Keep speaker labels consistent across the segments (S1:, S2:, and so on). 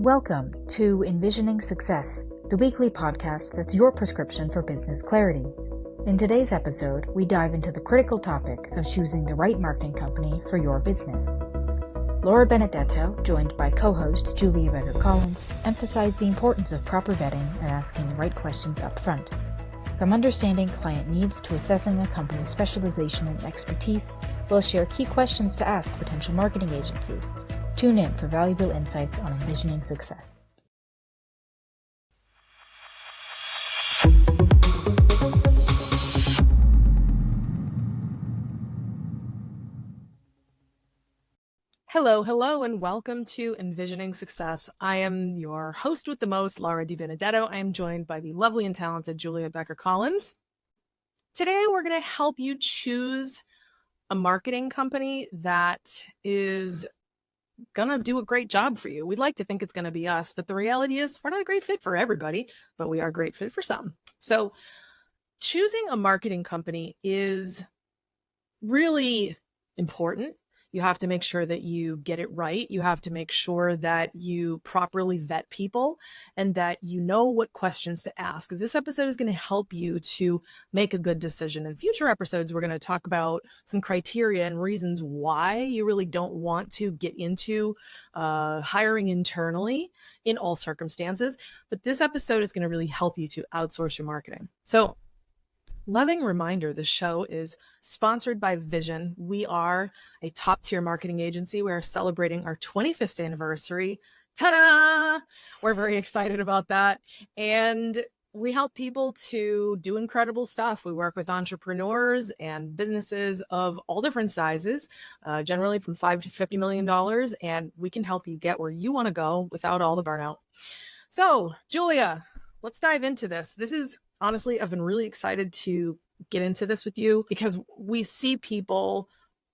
S1: Welcome to enVisioning Success, the weekly podcast that's your prescription for business clarity. In today's episode, we dive into the critical topic of choosing the right marketing company for your business. Laura Benedetto, joined by co-host Julia Becker Collins, emphasized the importance of proper vetting and asking the right questions up front. From understanding client needs to assessing a company's specialization and expertise, we'll share key questions to ask potential marketing agencies. Tune in for valuable insights on envisioning success.
S2: Hello, and welcome to enVisioning Success. I am your host with the most, Laura DiBenedetto. I am joined by the lovely and talented Julia Becker Collins. Today, we're going to help you choose a marketing company that is going to do a great job for you. We'd like to think it's going to be us, but the reality is we're not a great fit for everybody, but we are a great fit for some. So choosing a marketing company is really important. You have to make sure that you get it right. You have to make sure that you properly vet people and that you know what questions to ask. This episode is going to help you to make a good decision. In future episodes, we're going to talk about some criteria and reasons why you really don't want to get into hiring internally in all circumstances. But this episode is going to really help you to outsource your marketing. So, loving reminder, the show is sponsored by Vision. We are a top-tier marketing agency. We are celebrating our 25th anniversary. Ta-da! We're very excited about that. And we help people to do incredible stuff. We work with entrepreneurs and businesses of all different sizes, generally from $5 to $50 million, and we can help you get where you want to go without all the burnout. So, Julia, let's dive into this. Honestly, I've been really excited to get into this with you because we see people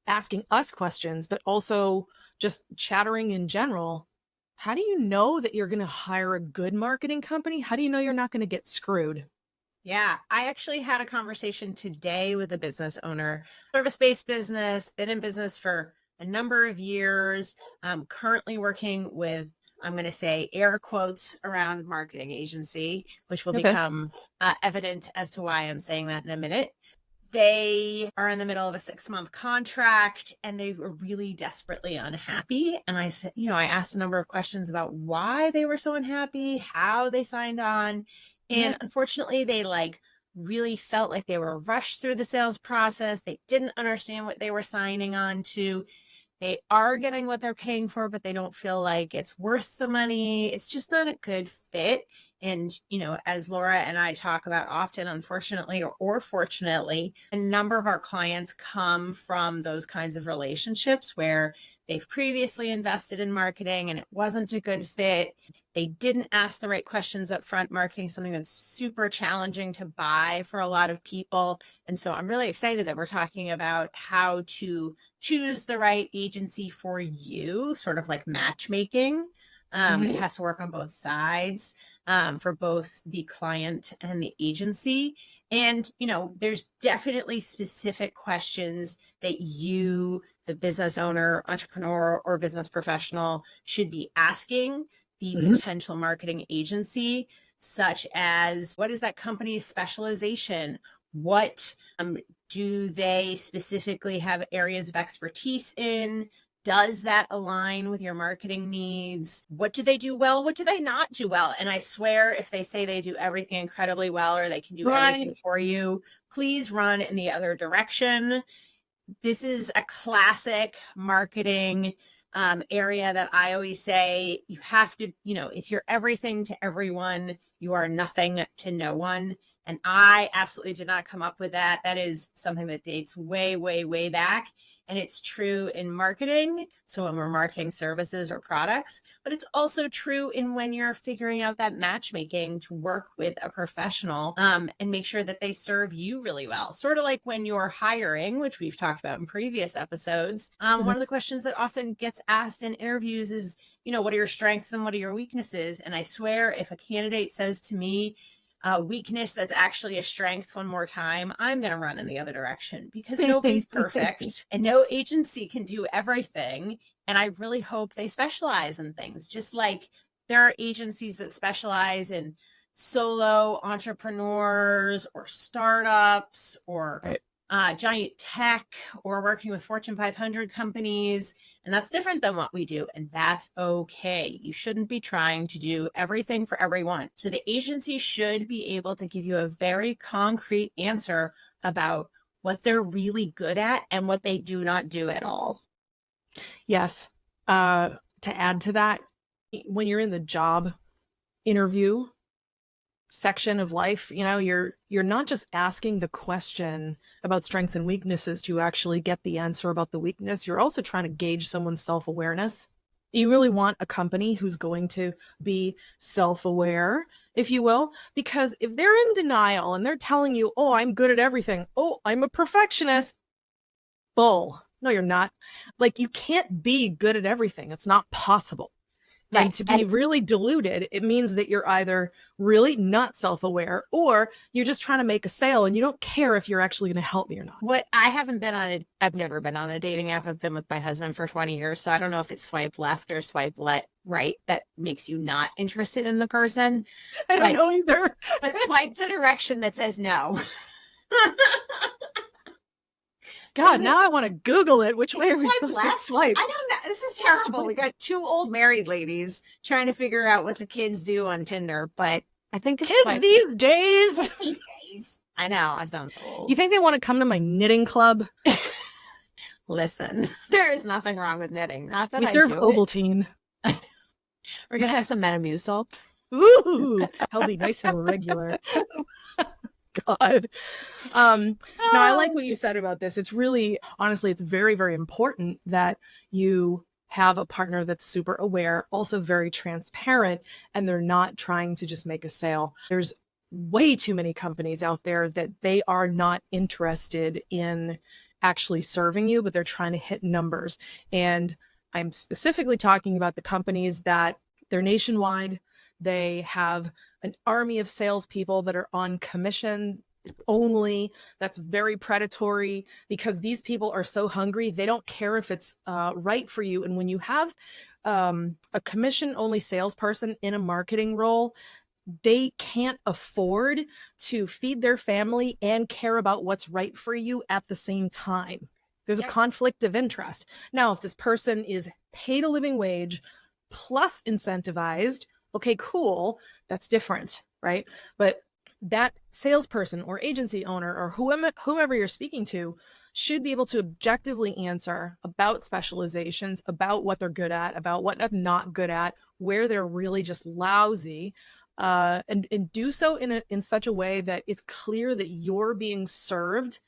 S2: asking us questions, but also just chattering in general. How do you know that you're going to hire a good marketing company? How do you know you're not going to get screwed?
S3: Yeah, I actually had a conversation today with a business owner, service-based business, been in business for a number of years, currently working with, I'm going to say air quotes around marketing agency, which will become evident as to why I'm saying that in a minute. They are in the middle of a 6-month contract and they were really desperately unhappy. And I said, I asked a number of questions about why they were so unhappy, how they signed on. And unfortunately, they really felt like they were rushed through the sales process. They didn't understand what they were signing on to. They are getting what they're paying for, but they don't feel like it's worth the money. It's just not a good fit. And, as Laura and I talk about often, unfortunately or fortunately, a number of our clients come from those kinds of relationships where they've previously invested in marketing and it wasn't a good fit. They didn't ask the right questions up front. Marketing is something that's super challenging to buy for a lot of people. And so I'm really excited that we're talking about how to choose the right agency for you, sort of like matchmaking. It has to work on both sides, for both the client and the agency. And, there's definitely specific questions that you, the business owner, entrepreneur, or business professional, should be asking the potential marketing agency, such as what is that company's specialization? What do they specifically have areas of expertise in? Does that align with your marketing needs? What do they do well? What do they not do well? And I swear, if they say they do everything incredibly well or they can do everything for you, please run in the other direction. This is a classic marketing area that I always say you have to, if you're everything to everyone, you are nothing to no one. And I absolutely did not come up with that. That is something that dates way, way, way back. And it's true in marketing. So when we're marketing services or products, but it's also true in when you're figuring out that matchmaking to work with a professional and make sure that they serve you really well. Sort of like when you're hiring, which we've talked about in previous episodes. One of the questions that often gets asked in interviews is, what are your strengths and what are your weaknesses? And I swear, if a candidate says to me, weakness that's actually a strength one more time, I'm going to run in the other direction because nobody's perfect and no agency can do everything. And I really hope they specialize in things just like There are agencies that specialize in solo entrepreneurs or startups or giant tech or working with Fortune 500 companies. And that's different than what we do. And that's okay. You shouldn't be trying to do everything for everyone. So the agency should be able to give you a very concrete answer about what they're really good at and what they do not do at all.
S2: Yes. To add to that, when you're in the job interview section of life, you're not just asking the question about strengths and weaknesses to actually get the answer about the weakness. You're also trying to gauge someone's self-awareness. You really want a company who's going to be self-aware, if you will, because if they're in denial and they're telling you, oh, I'm good at everything. Oh, I'm a perfectionist. Bull. No, you're not. Like, you can't be good at everything. It's not possible. Right. And to be really deluded, it means that you're either really not self-aware or you're just trying to make a sale and you don't care if you're actually going to help me or not.
S3: I've never been on a dating app. I've been with my husband for 20 years. So I don't know if it's swipe left or swipe right that makes you not interested in the person.
S2: I don't know either.
S3: But swipe the direction that says no.
S2: God, now I want to Google it. Which way are we supposed to swipe?
S3: I don't know. This is terrible. We got two old married ladies trying to figure out what the kids do on Tinder, but I think it's
S2: kids these days.
S3: These days. I know. I sound so old.
S2: You think they want to come to my knitting club?
S3: Listen, there is nothing wrong with knitting. Not that
S2: we serve Ovaltine.
S3: We're gonna have some Metamucil.
S2: Ooh, that'll be nice and regular. God. No, I like what you said about this. It's really, honestly, it's very, very important that you have a partner that's super aware, also very transparent, and they're not trying to just make a sale. There's way too many companies out there that they are not interested in actually serving you, but they're trying to hit numbers. And I'm specifically talking about the companies that they're nationwide. They have an army of salespeople that are on commission only. That's very predatory because these people are so hungry. They don't care if it's right for you. And when you have a commission-only salesperson in a marketing role, they can't afford to feed their family and care about what's right for you at the same time. There's a conflict of interest. Now, if this person is paid a living wage plus incentivized, okay, cool, that's different, right? But that salesperson or agency owner or whomever you're speaking to should be able to objectively answer about specializations, about what they're good at, about what they're not good at, where they're really just lousy, and do so in such a way that it's clear that you're being served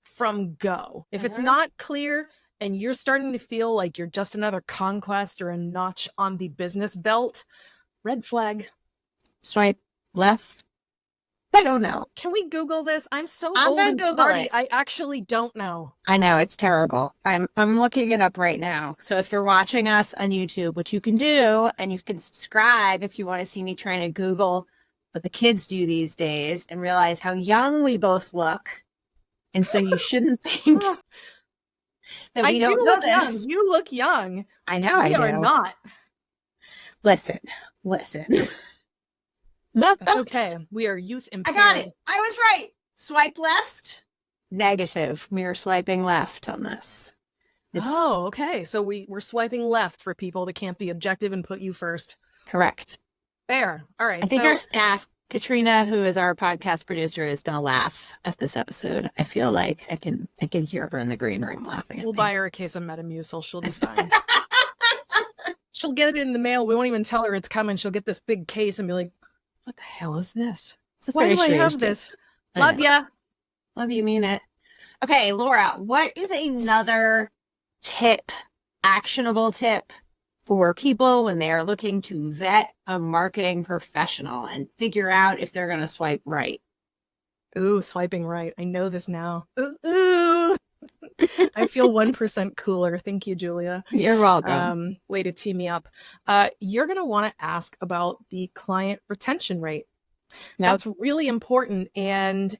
S2: from go. If it's not clear and you're starting to feel like you're just another conquest or a notch on the business belt, red flag.
S3: Swipe left. I don't know.
S2: Can we Google this? I'm old and tardy. I actually don't know.
S3: I know, it's terrible. I'm looking it up right now. So if you're watching us on YouTube, what you can do, and you can subscribe if you want to see me trying to Google what the kids do these days and realize how young we both look. And so you shouldn't think that we don't know this.
S2: Young. You look young.
S3: I know I do.
S2: You are not.
S3: Listen.
S2: That's okay. We are youth impaired.
S3: I got it. I was right. Swipe left. Negative. We are swiping left on this.
S2: Oh, okay. So we're swiping left for people that can't be objective and put you first.
S3: Correct.
S2: Fair. All right.
S3: I think our staff, Katrina, who is our podcast producer, is going to laugh at this episode. I feel like I can hear her in the green room laughing.
S2: We'll buy her a case of Metamucil. She'll be fine. She'll get it in the mail. We won't even tell her it's coming. She'll get this big case and be like, what the hell is this? Why do I have this? Love ya.
S3: Love you, mean it. Okay, Laura, what is another actionable tip for people when they are looking to vet a marketing professional and figure out if they're going to swipe right?
S2: Ooh, swiping right. I know this now. Ooh. I feel 1% cooler. Thank you, Julia.
S3: You're welcome.
S2: Way to tee me up. You're going to want to ask about the client retention rate. That's really important. And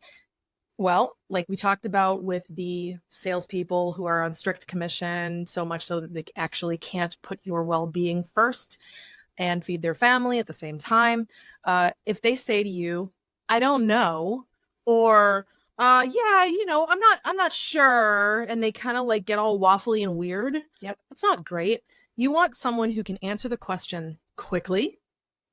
S2: well, like we talked about with the salespeople who are on strict commission, so much so that they actually can't put your well-being first. and feed their family at the same time. If they say to you, I don't know, or yeah, I'm not sure, and they kind of like get all waffly and weird.
S3: Yep.
S2: That's not great. You want someone who can answer the question quickly,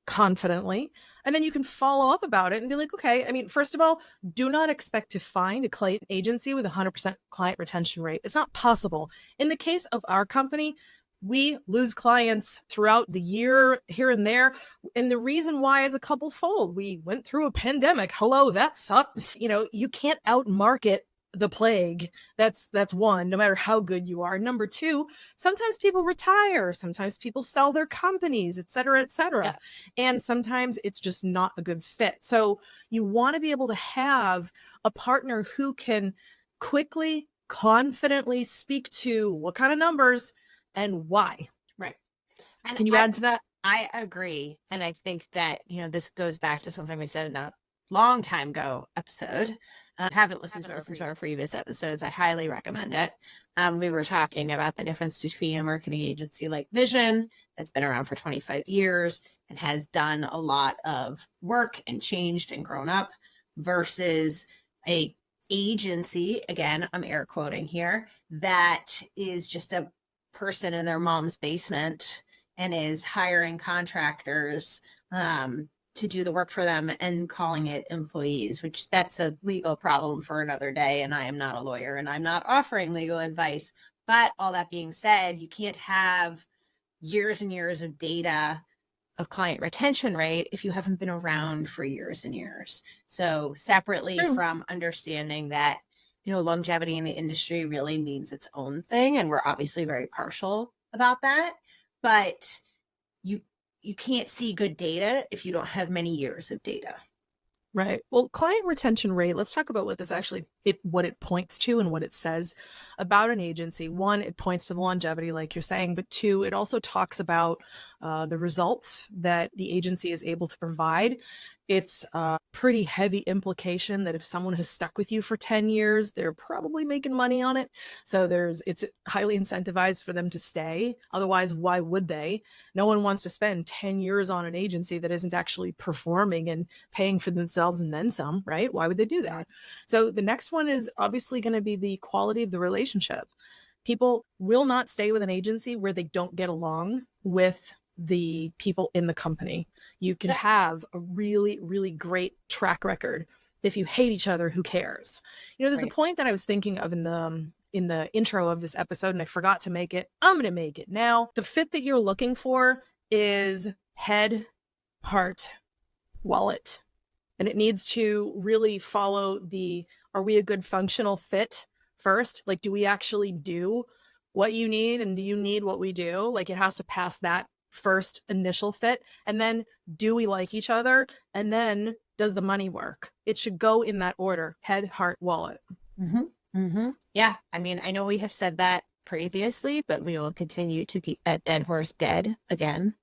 S2: confidently, and then you can follow up about it and be like, okay, I mean, first of all, do not expect to find a client agency with 100% client retention rate. It's not possible. In the case of our company, we lose clients throughout the year here and there. And the reason why is a couple fold. We went through a pandemic. Hello, that sucked. You can't outmarket the plague. That's one, no matter how good you are. Number two, sometimes people retire, sometimes people sell their companies, et cetera, et cetera.
S3: Yeah.
S2: And sometimes it's just not a good fit. So you want to be able to have a partner who can quickly, confidently speak to what kind of numbers and why.
S3: Right. And
S2: can you add to that?
S3: I agree. And I think that, this goes back to something we said in a long time ago episode. Haven't listened to our previous episodes. I highly recommend it. We were talking about the difference between a marketing agency like Vision that's been around for 25 years and has done a lot of work and changed and grown up versus a agency, again, I'm air quoting here, that is just a person in their mom's basement and is hiring contractors to do the work for them and calling it employees, which that's a legal problem for another day. And I am not a lawyer and I'm not offering legal advice. But all that being said, you can't have years and years of data of client retention rate if you haven't been around for years and years. So separately from understanding that, longevity in the industry really means its own thing. And we're obviously very partial about that. But you can't see good data if you don't have many years of data.
S2: Right. Well, client retention rate, let's talk about what this actually, what it points to and what it says about an agency. One, it points to the longevity, like you're saying, but two, it also talks about the results that the agency is able to provide. It's a pretty heavy implication that if someone has stuck with you for 10 years, they're probably making money on it. So it's highly incentivized for them to stay. Otherwise, why would they? No one wants to spend 10 years on an agency that isn't actually performing and paying for themselves and then some, right? Why would they do that? So the next one is obviously going to be the quality of the relationship. People will not stay with an agency where they don't get along with the people in the company. You can have a really, really great track record. If you hate each other, who cares? There's a point that I was thinking of in the intro of this episode, and I forgot to make it. I'm going to make it now. The fit that you're looking for is head, heart, wallet. And it needs to really follow are we a good functional fit first? Like, do we actually do what you need? And do you need what we do? Like, it has to pass that first initial fit. And then, do we like each other? And then, does the money work? It should go in that order: head, heart, wallet.
S3: Mm-hmm. Mm-hmm. Yeah. I mean, I know we have said that previously, but we will continue to keep that dead horse dead again.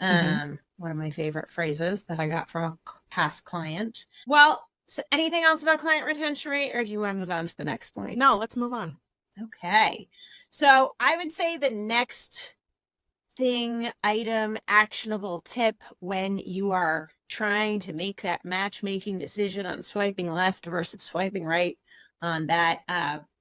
S3: One of my favorite phrases that I got from a past client. Well, so anything else about client retention rate, or do you want to move on to the next point?
S2: No, let's move on.
S3: Okay. So I would say the next item, actionable tip when you are trying to make that matchmaking decision on swiping left versus swiping right on that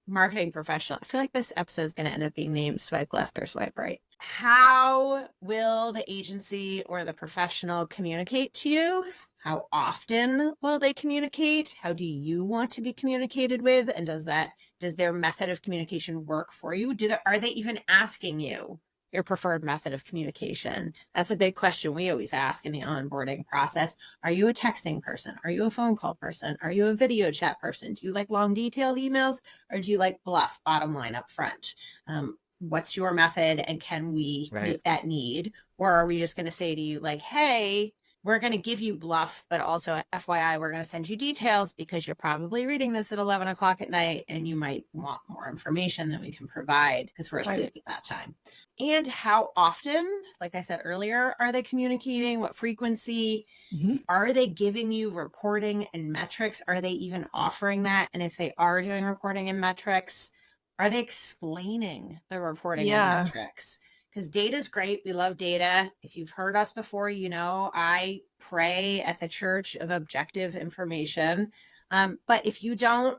S3: marketing professional. I feel like this episode is going to end up being named Swipe Left or Swipe Right. How will the agency or the professional communicate to you? How often will they communicate? How do you want to be communicated with? And does their method of communication work for you? Are they even asking you your preferred method of communication? That's a big question we always ask in the onboarding process. Are you a texting person? Are you a phone call person? Are you a video chat person? Do you like long detailed emails, or do you like bluff, bottom line up front? What's your method, and can we meet that need? Or are we just going to say to you like, hey, we're going to give you bluff, but also FYI, we're going to send you details because you're probably reading this at 11 o'clock at night and you might want more information than we can provide because we're asleep at that time. And how often, like I said earlier, are they communicating? What frequency? Mm-hmm. Are they giving you reporting and metrics? Are they even offering that? And if they are doing reporting and metrics, are they explaining the reporting and metrics? because data is great. We love data. If you've heard us before, you know, I pray at the church of objective information. But if you don't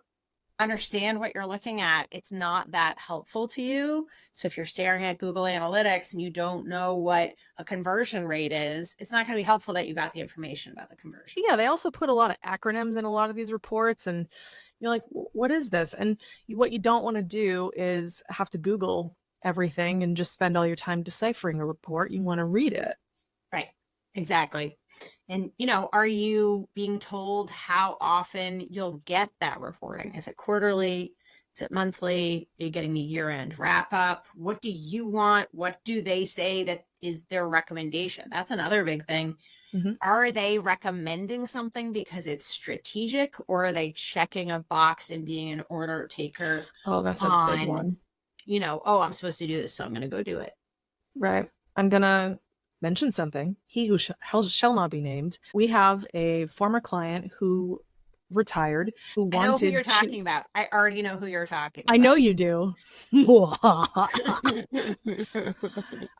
S3: understand what you're looking at, it's not that helpful to you. So if you're staring at Google Analytics and you don't know what a conversion rate is, it's not going to be helpful that you got the information about the conversion.
S2: Yeah, they also put a lot of acronyms in a lot of these reports, and you're like, what is this? And what you don't want to do is have to Google everything and just spend all your time deciphering a report. You want to read it.
S3: Right. Exactly. And, you know, are you being told how often you'll get that reporting? Is it quarterly? Is it monthly? Are you getting the year-end wrap-up? What do you want? What do they say that is their recommendation? That's another big thing.
S2: Mm-hmm.
S3: Are they recommending something because it's strategic, or are they checking a box and being an order taker?
S2: Oh, that's a big one.
S3: You know, oh, I'm supposed to do this, so I'm going to go do it.
S2: Right. I'm going to mention something. He who shall not be named. We have a former client who retired, who wanted
S3: I know who you're talking about. I already know who you're talking about.
S2: I know you do.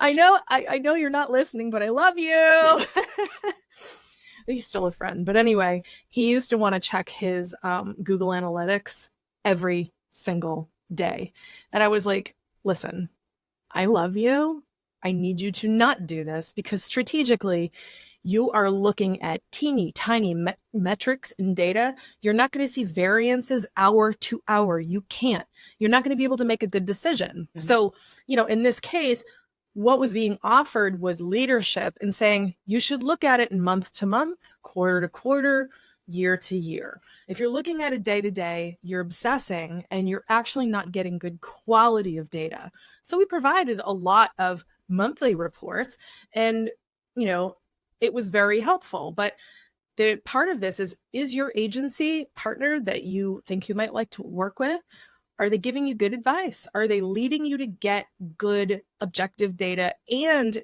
S2: I know you're not listening, but I love you. He's still a friend. But anyway, he used to want to check his Google Analytics every single day. And I was like, listen, I love you. I need you to not do this, because strategically, you are looking at teeny tiny metrics and data. You're not going to see variances hour to hour. You can't. You're not going to be able to make a good decision. Mm-hmm. So, you know, in this case, what was being offered was leadership and saying you should look at it month to month, quarter to quarter, year to year. If you're looking at it day to day, you're obsessing and you're actually not getting good quality of data. So we provided a lot of monthly reports, and, you know, it was very helpful. But the part of this is your agency partner that you think you might like to work with, are they giving you good advice? Are they leading you to get good objective data? And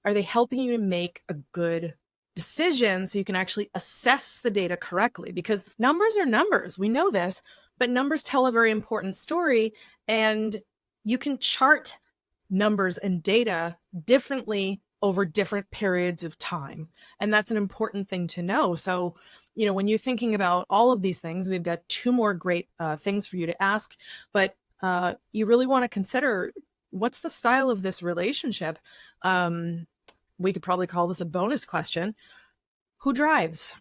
S2: are they helping you to make a good decision so you can actually assess the data correctly? Because numbers are numbers. We know this, but numbers tell a very important story, and you can chart numbers and data differently over different periods of time. And that's an important thing to know. So, you know, when you're thinking about all of these things, we've got two more great things for you to ask, but you really want to consider, what's the style of this relationship? We could probably call this a bonus question. Who drives?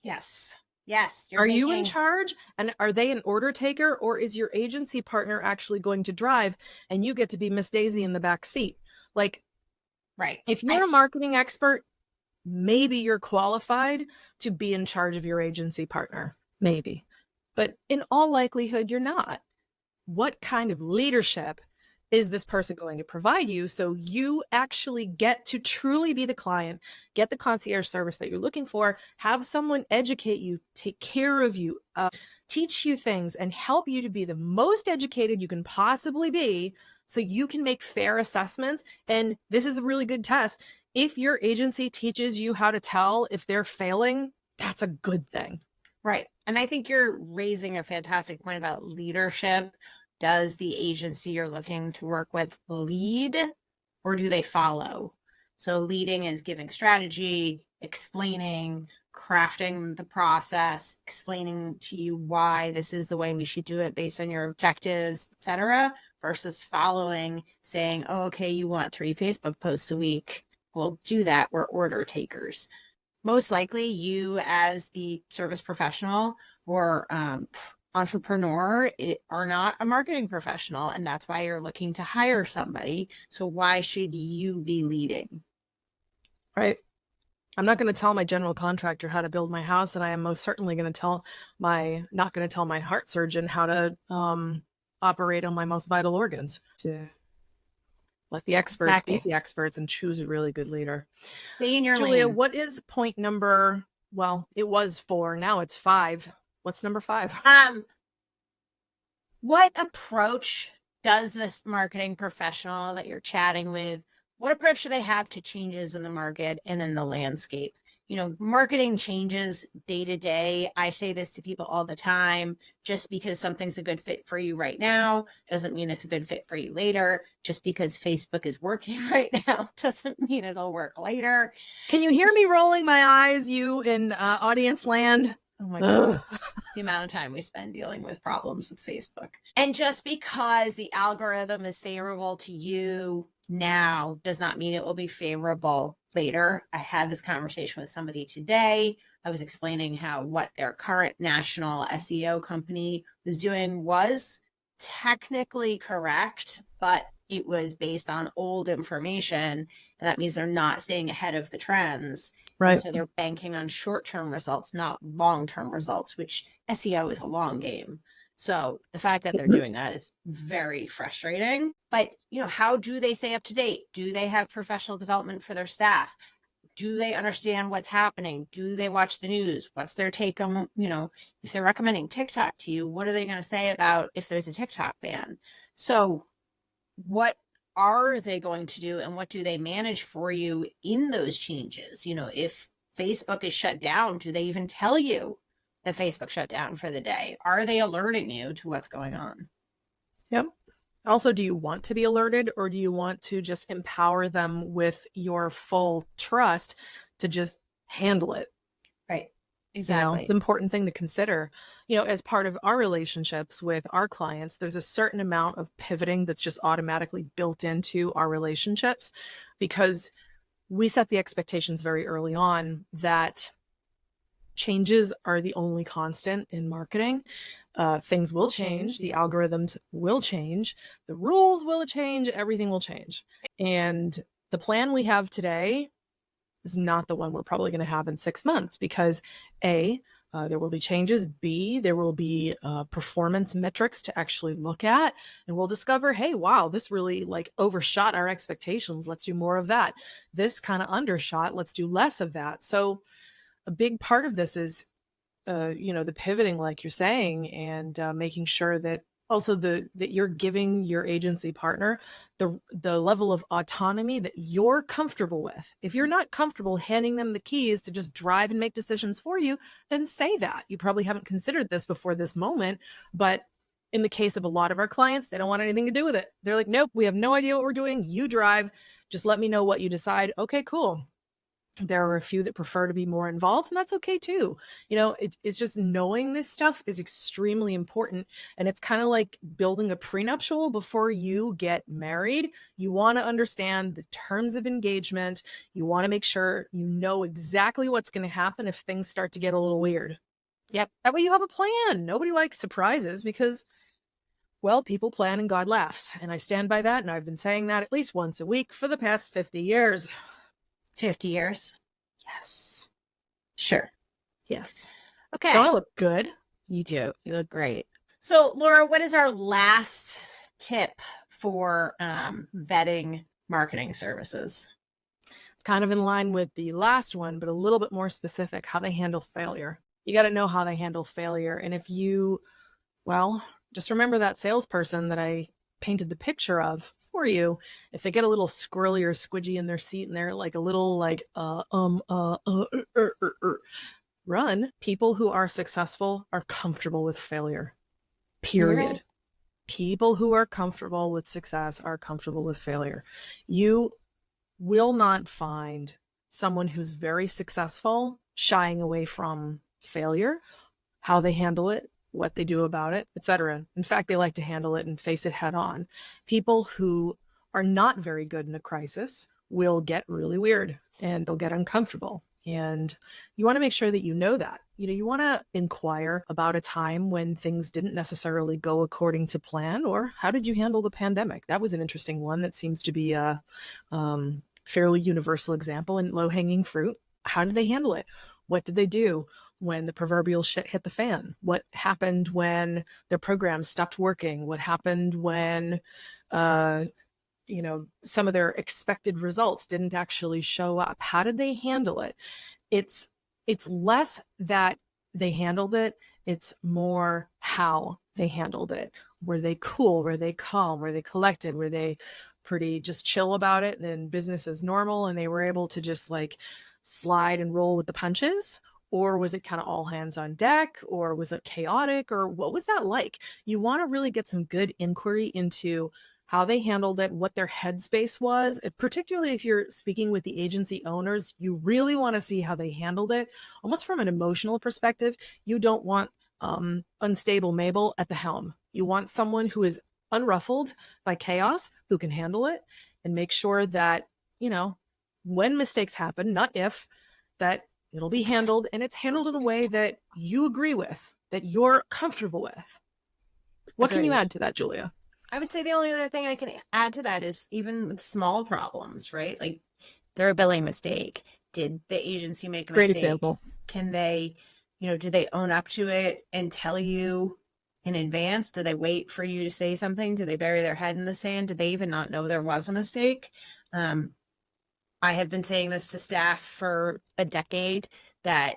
S3: Yes. Yes.
S2: Are you in charge? And are they an order taker, or is your agency partner actually going to drive and you get to be Miss Daisy in the back seat? Like,
S3: right.
S2: If you're a marketing expert, maybe you're qualified to be in charge of your agency partner, maybe. But in all likelihood, you're not. What kind of leadership is this person going to provide you so you actually get to truly be the client, get the concierge service that you're looking for, have someone educate you, take care of you, teach you things, and help you to be the most educated you can possibly be so you can make fair assessments? And this is a really good test. If your agency teaches you how to tell if they're failing, that's a good thing.
S3: Right. And I think you're raising a fantastic point about leadership. Does the agency you're looking to work with lead, or do they follow? So leading is giving strategy, explaining, crafting the process, explaining to you why this is the way we should do it based on your objectives, etc., versus following, saying, oh, okay, you want 3 Facebook posts a week. We'll do that. We're order takers. Most likely you, as the service professional or entrepreneur, are not a marketing professional, and that's why you're looking to hire somebody. So why should you be leading?
S2: Right. I'm not going to tell my general contractor how to build my house, and I am most certainly going to not going to tell my heart surgeon how to operate on my most vital organs. To let the experts be the experts and choose a really good leader.
S3: Stay in your
S2: Julia,
S3: lane.
S2: what is point number? Well, it was 4. Now it's 5. What's number 5?
S3: What approach does this marketing professional that you're chatting with, what approach do they have to changes in the market and in the landscape? marketing changes day to day. I say this to people all the time. Just because something's a good fit for you right now doesn't mean it's a good fit for you later. Just because Facebook is working right now doesn't mean it'll work later.
S2: Can you hear me rolling my eyes, you in audience land?
S3: Oh my God. The amount of time we spend dealing with problems with Facebook. And just because the algorithm is favorable to you now does not mean it will be favorable later. I had this conversation with somebody today. I was explaining how what their current national SEO company was doing was technically correct, but it was based on old information. And that means they're not staying ahead of the trends.
S2: Right.
S3: And so they're banking on short-term results, not long-term results, which SEO is a long game. So the fact that they're doing that is very frustrating. But, how do they stay up to date? Do they have professional development for their staff? Do they understand what's happening? Do they watch the news? What's their take on, if they're recommending TikTok to you, what are they going to say about if there's a TikTok ban? So what are they going to do, and what do they manage for you in those changes? If Facebook is shut down, do they even tell you that Facebook shut down for the day? Are they alerting you to what's going on?
S2: Yep. Also, do you want to be alerted, or do you want to just empower them with your full trust to just handle it?
S3: Right. Exactly.
S2: It's an important thing to consider. As part of our relationships with our clients, there's a certain amount of pivoting that's just automatically built into our relationships, because we set the expectations very early on that changes are the only constant in marketing. Things will change. The algorithms will change. The rules will change. Everything will change. And the plan we have today is not the one we're probably going to have in 6 months, because A, there will be changes. B, there will be performance metrics to actually look at, and we'll discover, hey, wow, this really overshot our expectations. Let's do more of that. This kind of undershot. Let's do less of that. So a big part of this is, the pivoting, like you're saying, and making sure that also that you're giving your agency partner the level of autonomy that you're comfortable with. If you're not comfortable handing them the keys to just drive and make decisions for you, then say that. You probably haven't considered this before this moment, but in the case of a lot of our clients, they don't want anything to do with it. They're like, nope, we have no idea what we're doing. You drive. Just let me know what you decide. Okay, cool. There are a few that prefer to be more involved, and that's okay too. It's just knowing this stuff is extremely important. And it's kind of like building a prenuptial before you get married. You want to understand the terms of engagement. You want to make sure you know exactly what's going to happen if things start to get a little weird. Yep. That way you have a plan. Nobody likes surprises because, well, people plan and God laughs. And I stand by that. And I've been saying that at least once a week for the past 50 years.
S3: 50 years?
S2: Yes.
S3: Sure.
S2: Yes.
S3: Okay.
S2: Don't I look good?
S3: You do. You look great. So, Laura, what is our last tip for vetting marketing services?
S2: It's kind of in line with the last one, but a little bit more specific, how they handle failure. You got to know how they handle failure. And if you, just remember that salesperson that I painted the picture of for you. If they get a little squirrely or squidgy in their seat and they're a little run, people who are successful are comfortable with failure. Period. Right. People who are comfortable with success are comfortable with failure. You will not find someone who's very successful shying away from failure, how they handle it, what they do about it, etc. In fact, they like to handle it and face it head on. People who are not very good in a crisis will get really weird and they'll get uncomfortable. And you want to make sure that you know that. You want to inquire about a time when things didn't necessarily go according to plan, or how did you handle the pandemic? That was an interesting one that seems to be a fairly universal example and low-hanging fruit. How did they handle it? What did they do when the proverbial shit hit the fan? What happened when their program stopped working? What happened when, some of their expected results didn't actually show up? How did they handle it? It's less that they handled it. It's more how they handled it. Were they cool? Were they calm? Were they collected? Were they pretty just chill about it and business as normal? And they were able to just slide and roll with the punches? Or was it kind of all hands on deck? Or was it chaotic? Or what was that like? You want to really get some good inquiry into how they handled it, what their headspace was. Particularly if you're speaking with the agency owners, you really want to see how they handled it, almost from an emotional perspective. You don't want unstable Mabel at the helm. You want someone who is unruffled by chaos, who can handle it and make sure that, when mistakes happen, not if, that it'll be handled, and it's handled in a way that you agree with, that you're comfortable with. What can you add to that, Julia?
S3: I would say the only other thing I can add to that is even with small problems, right? Like they're a billing mistake. Did the agency make a mistake?
S2: Great example.
S3: Can they, do they own up to it and tell you in advance? Do they wait for you to say something? Do they bury their head in the sand? Do they even not know there was a mistake? I have been saying this to staff for a decade that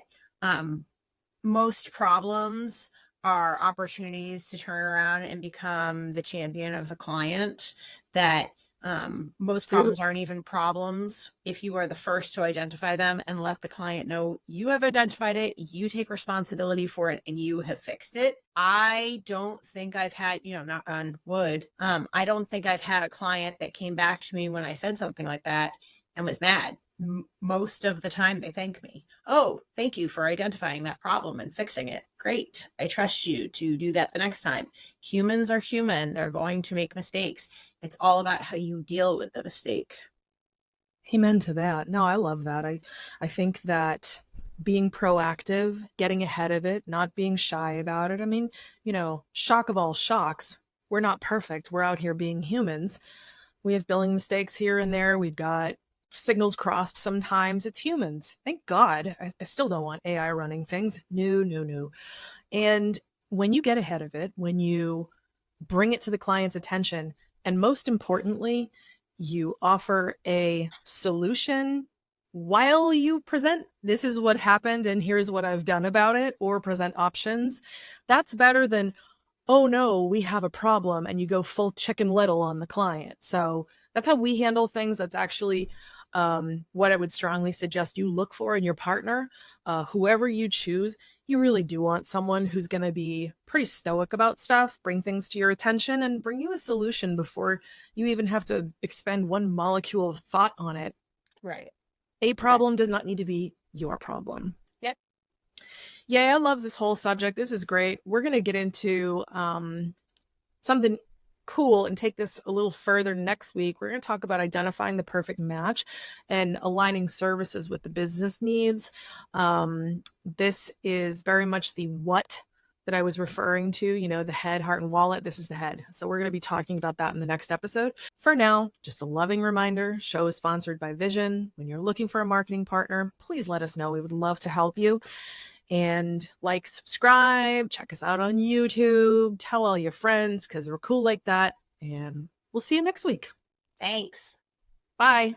S3: most problems are opportunities to turn around and become the champion of the client, that most problems aren't even problems if you are the first to identify them and let the client know you have identified it, you take responsibility for it, and you have fixed it. I don't think I've had, knock on wood, I don't think I've had a client that came back to me when I said something like that and was mad. Most of the time they thank me. Oh, thank you for identifying that problem and fixing it. Great. I trust you to do that the next time. Humans are human. They're going to make mistakes. It's all about how you deal with the mistake.
S2: Amen to that. No, I love that. I think that being proactive, getting ahead of it, not being shy about it. I mean, shock of all shocks. We're not perfect. We're out here being humans. We have billing mistakes here and there. We've got signals crossed sometimes. It's humans. Thank God. I still don't want AI running things. No. And when you get ahead of it, when you bring it to the client's attention, and most importantly, you offer a solution while you present, this is what happened and here's what I've done about it, or present options, that's better than, oh no, we have a problem, and you go full Chicken Little on the client. So that's how we handle things. That's actually what I would strongly suggest you look for in your partner. Whoever you choose, you really do want someone who's going to be pretty stoic about stuff, bring things to your attention, and bring you a solution before you even have to expend one molecule of thought on it.
S3: Right.
S2: A problem does not need to be your problem.
S3: Yep.
S2: Yeah, I love this whole subject. This is great. We're going to get into something cool and take this a little further next week. We're going to talk about identifying the perfect match and aligning services with the business needs. This is very much the what that I was referring to, the head, heart, and wallet. This is the head. So we're going to be talking about that in the next episode. For now, just a loving reminder, show is sponsored by Vision. When you're looking for a marketing partner, please let us know. We would love to help you. And subscribe, check us out on YouTube, tell all your friends because we're cool like that. And we'll see you next week.
S3: Thanks.
S2: Bye.